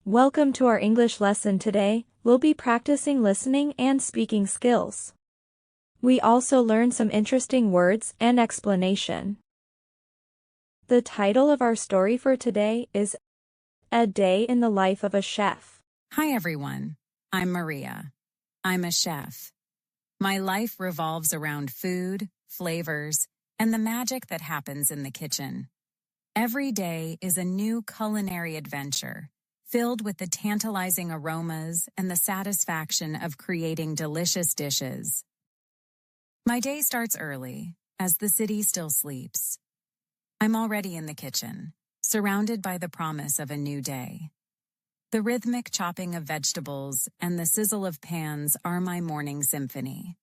Welcome to our English lesson today. We'll be practicing listening and speaking skills. We also learn some interesting words and explanation. The title of our story for today is A Day in the Life of a Chef. Hi everyone, I'm Maria. I'm a chef. My life revolves around food, flavors, and the magic that happens in the kitchen. Every day is a new culinary adventure, filled with the tantalizing aromas and the satisfaction of creating delicious dishes. My day starts early, as the city still sleeps. I'm already in the kitchen, surrounded by the promise of a new day. The rhythmic chopping of vegetables and the sizzle of pans are my morning symphony.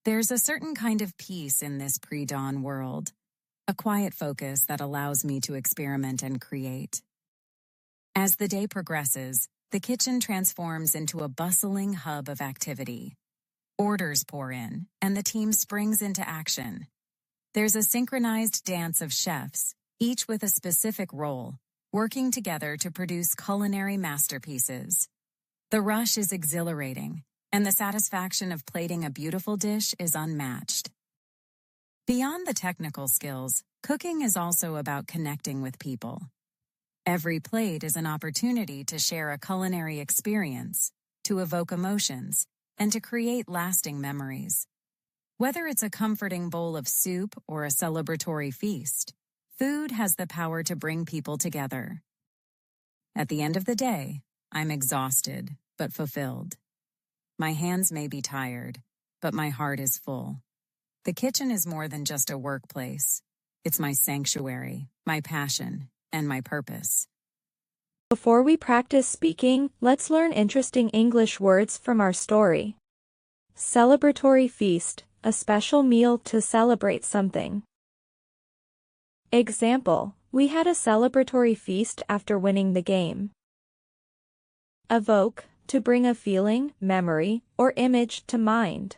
There's a certain kind of peace in this pre-dawn world, a quiet focus that allows me to experiment and create. As the day progresses, the kitchen transforms into a bustling hub of activity. Orders pour in, and the team springs into action. There's a synchronized dance of chefs, each with a specific role, working together to produce culinary masterpieces. The rush is exhilarating, and the satisfaction of plating a beautiful dish is unmatched. Beyond the technical skills, cooking is also about connecting with people. Every plate is an opportunity to share a culinary experience, to evoke emotions, and to create lasting memories. Whether it's a comforting bowl of soup or a celebratory feast, food has the power to bring people together. At the end of the day, I'm exhausted but fulfilled. My hands may be tired, but my heart is full. The kitchen is more than just a workplace. It's my sanctuary, my passion, and my purpose. Before we practice speaking, let's learn interesting English words from our story. Celebratory feast, a special meal to celebrate something. Example, we had a celebratory feast after winning the game. Evoke, to bring a feeling, memory, or image to mind.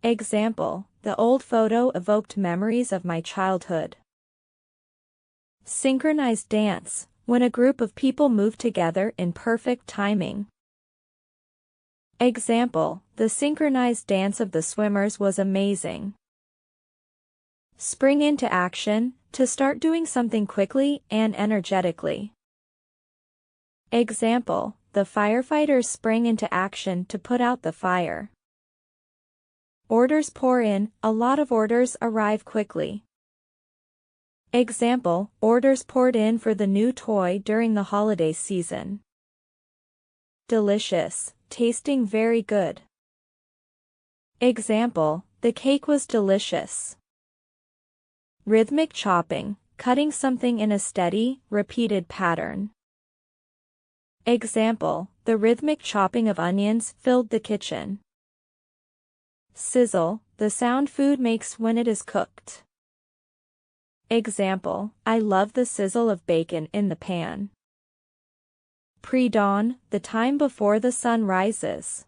Example, the old photo evoked memories of my childhood. Synchronized dance, when a group of people move together in perfect timing. Example, the synchronized dance of the swimmers was amazing. Spring into action, to start doing something quickly and energetically. Example, the firefighters sprang into action to put out the fire. Orders pour in, a lot of orders arrive quickly. Example, orders poured in for the new toy during the holiday season. Delicious, tasting very good. Example, the cake was delicious. Rhythmic chopping, cutting something in a steady, repeated pattern. Example, the rhythmic chopping of onions filled the kitchen. Sizzle, the sound food makes when it is cooked. Example, I love the sizzle of bacon in the pan. Pre-dawn, the time before the sun rises.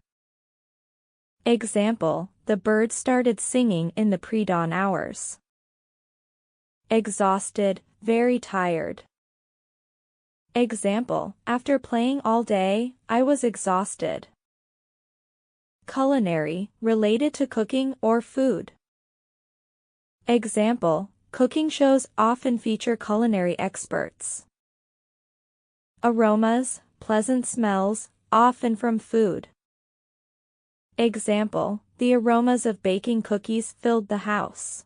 Example, the birds started singing in the pre-dawn hours. Exhausted, very tired. Example, after playing all day, I was exhausted. Culinary, related to cooking or food. Example, cooking shows often feature culinary experts. Aromas, pleasant smells, often from food. Example, the aromas of baking cookies filled the house.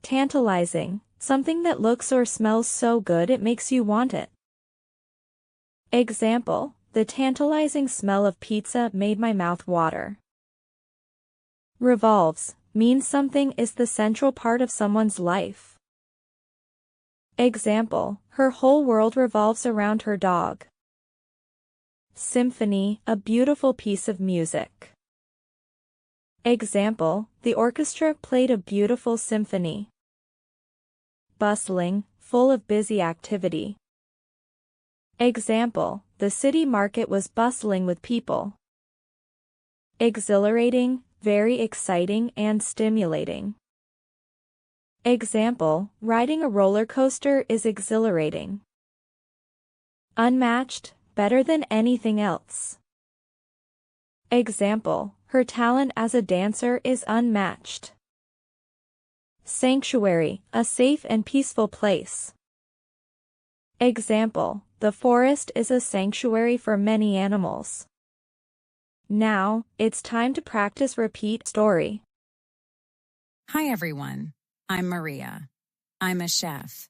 Tantalizing, something that looks or smells so good it makes you want it. Example, the tantalizing smell of pizza made my mouth water. Revolves, means something is the central part of someone's life. Example, her whole world revolves around her dog. Symphony, a beautiful piece of music. Example, the orchestra played a beautiful symphony. Bustling, full of busy activity. Example, the city market was bustling with people. Exhilarating, very exciting and stimulating. Example, riding a roller coaster is exhilarating. Unmatched, better than anything else. Example, her talent as a dancer is unmatched. Sanctuary, a safe and peaceful place. Example, the forest is a sanctuary for many animals. Now, it's time to practice repeat story. Hi everyone, I'm Maria. I'm a chef.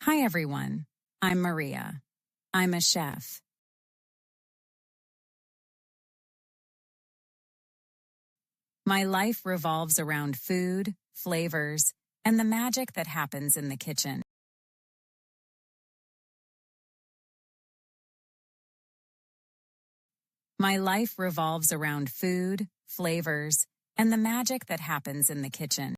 Hi everyone, I'm Maria. I'm a chef. My life revolves around food, flavors, and the magic that happens in the kitchen. My life revolves around food, flavors, and the magic that happens in the kitchen.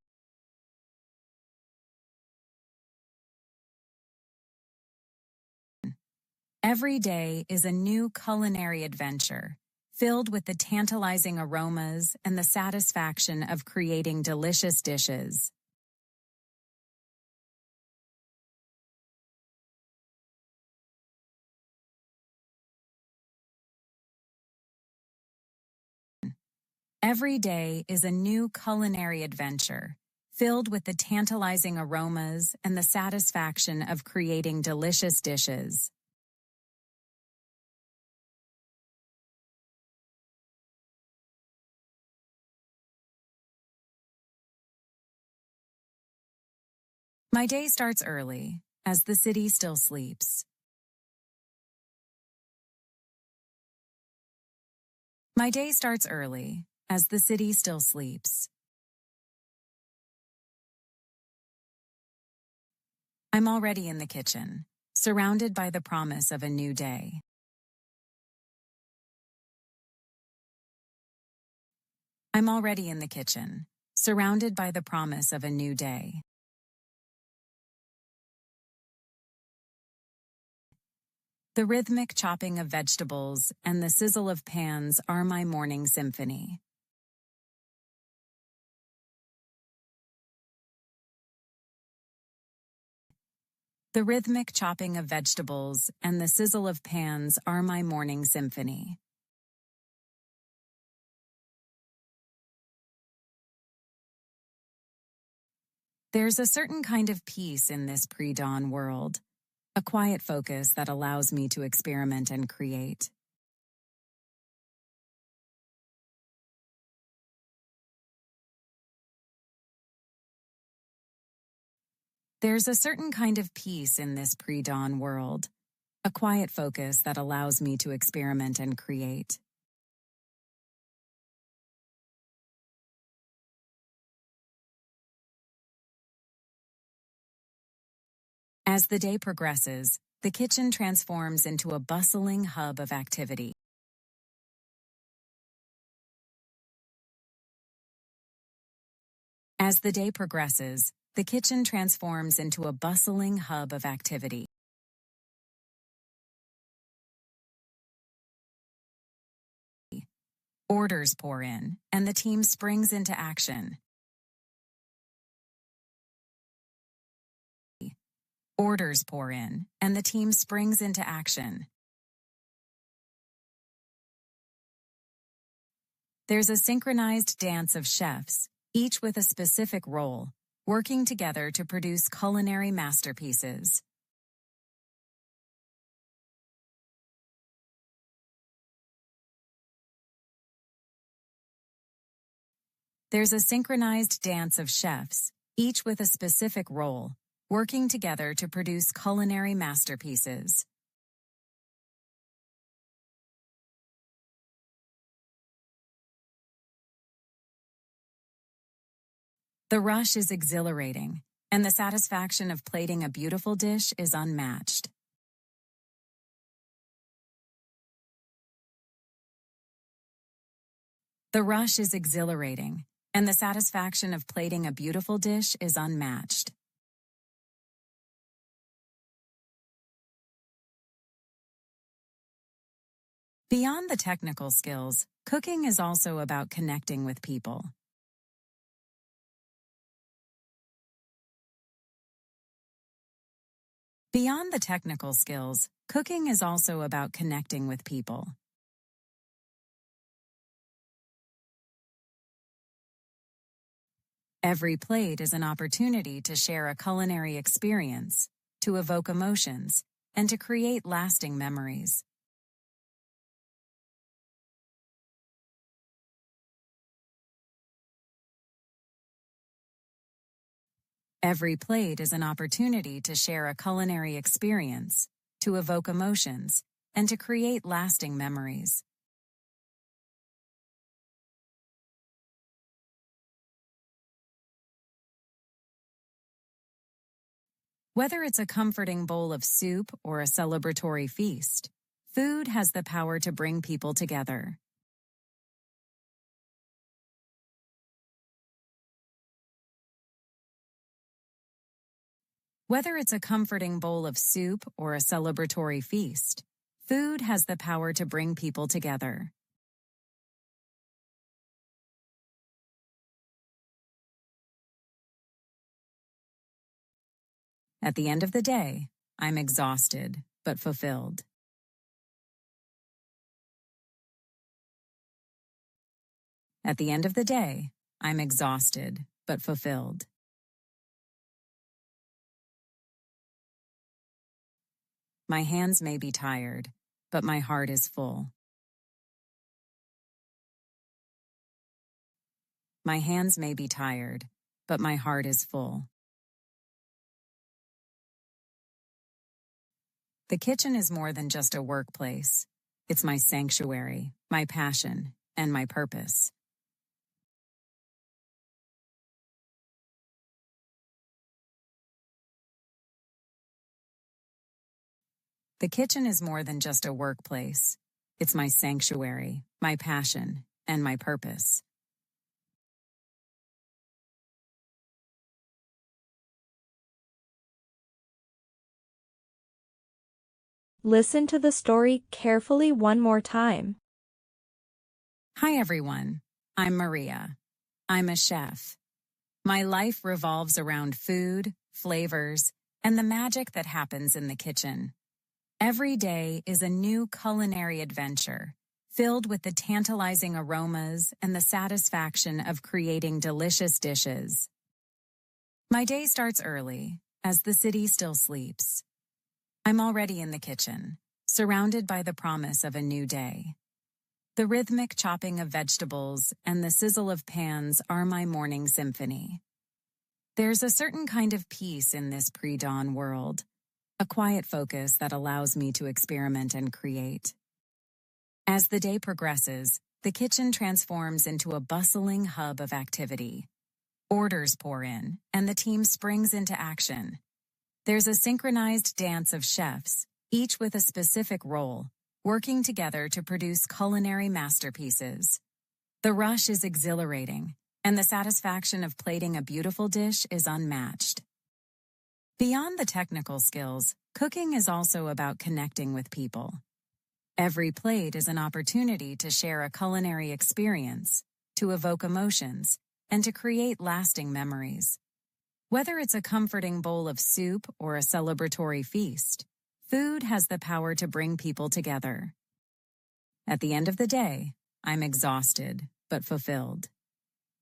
Every day is a new culinary adventure, filled with the tantalizing aromas and the satisfaction of creating delicious dishes. Every day is a new culinary adventure, filled with the tantalizing aromas and the satisfaction of creating delicious dishes. My day starts early, as the city still sleeps. My day starts early, as the city still sleeps. I'm already in the kitchen, surrounded by the promise of a new day. I'm already in the kitchen, surrounded by the promise of a new day. The rhythmic chopping of vegetables and the sizzle of pans are my morning symphony. The rhythmic chopping of vegetables and the sizzle of pans are my morning symphony. There's a certain kind of peace in this pre-dawn world, a quiet focus that allows me to experiment and create. There's a certain kind of peace in this pre-dawn world, a quiet focus that allows me to experiment and create. As the day progresses, the kitchen transforms into a bustling hub of activity. As the day progresses, the kitchen transforms into a bustling hub of activity. Orders pour in, and the team springs into action. Orders pour in, and the team springs into action. There's a synchronized dance of chefs, each with a specific role, working together to produce culinary masterpieces. There's a synchronized dance of chefs, each with a specific role, working together to produce culinary masterpieces. The rush is exhilarating, and the satisfaction of plating a beautiful dish is unmatched. The rush is exhilarating, and the satisfaction of plating a beautiful dish is unmatched. Beyond the technical skills, cooking is also about connecting with people. Beyond the technical skills, cooking is also about connecting with people. Every plate is an opportunity to share a culinary experience, to evoke emotions, and to create lasting memories. Every plate is an opportunity to share a culinary experience, to evoke emotions, and to create lasting memories. Whether it's a comforting bowl of soup or a celebratory feast, food has the power to bring people together. Whether it's a comforting bowl of soup or a celebratory feast, food has the power to bring people together. At the end of the day, I'm exhausted, but fulfilled. At the end of the day, I'm exhausted, but fulfilled. My hands may be tired, but my heart is full. My hands may be tired, but my heart is full. The kitchen is more than just a workplace. It's my sanctuary, my passion, and my purpose. The kitchen is more than just a workplace. It's my sanctuary, my passion, and my purpose. Listen to the story carefully one more time. Hi everyone, I'm Maria. I'm a chef. My life revolves around food, flavors, and the magic that happens in the kitchen. Every day is a new culinary adventure, filled with the tantalizing aromas and the satisfaction of creating delicious dishes. My day starts early, as the city still sleeps. I'm already in the kitchen, surrounded by the promise of a new day. The rhythmic chopping of vegetables and the sizzle of pans are my morning symphony. There's a certain kind of peace in this pre-dawn world, a quiet focus that allows me to experiment and create. As the day progresses, the kitchen transforms into a bustling hub of activity. Orders pour in, and the team springs into action. There's a synchronized dance of chefs, each with a specific role, working together to produce culinary masterpieces. The rush is exhilarating, and the satisfaction of plating a beautiful dish is unmatched. Beyond the technical skills, cooking is also about connecting with people. Every plate is an opportunity to share a culinary experience, to evoke emotions, and to create lasting memories. Whether it's a comforting bowl of soup or a celebratory feast, food has the power to bring people together. At the end of the day, I'm exhausted, but fulfilled.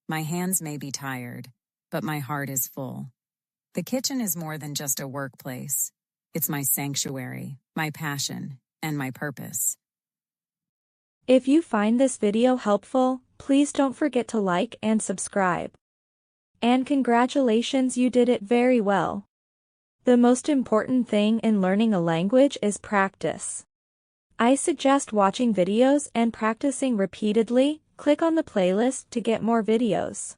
My hands may be tired, but my heart is full. The kitchen is more than just a workplace. It's my sanctuary, my passion, and my purpose. If you find this video helpful, please don't forget to like and subscribe. And congratulations, you did it very well. The most important thing in learning a language is practice. I suggest watching videos and practicing repeatedly. Click on the playlist to get more videos.